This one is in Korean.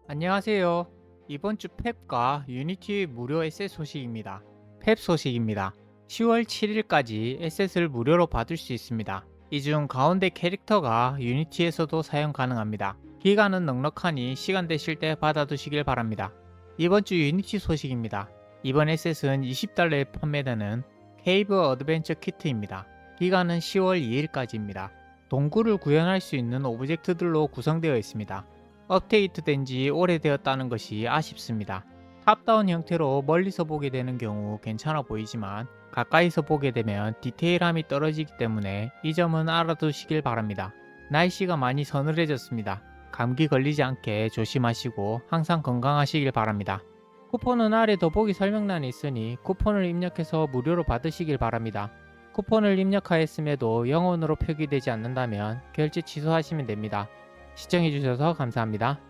안녕하세요. 이번 주 펩과 유니티 무료 에셋 소식입니다. 펩 소식입니다. 10월 7일까지 에셋을 무료로 받을 수 있습니다. 이 중 가운데 캐릭터가 유니티에서도 사용 가능합니다. 기간은 넉넉하니 시간 되실 때 받아두시길 바랍니다. 이번 주 유니티 소식입니다. 이번 에셋은 20달러에 판매되는 케이브 어드벤처 키트입니다. 기간은 10월 2일까지입니다. 동굴을 구현할 수 있는 오브젝트들로 구성되어 있습니다. 업데이트된 지 오래되었다는 것이 아쉽습니다. 탑다운 형태로 멀리서 보게 되는 경우 괜찮아 보이지만 가까이서 보게 되면 디테일함이 떨어지기 때문에 이 점은 알아두시길 바랍니다. 날씨가 많이 서늘해졌습니다. 감기 걸리지 않게 조심하시고 항상 건강하시길 바랍니다. 쿠폰은 아래 더보기 설명란에 있으니 쿠폰을 입력해서 무료로 받으시길 바랍니다. 쿠폰을 입력하였음에도 영원으로 표기되지 않는다면 결제 취소하시면 됩니다. 시청해주셔서 감사합니다.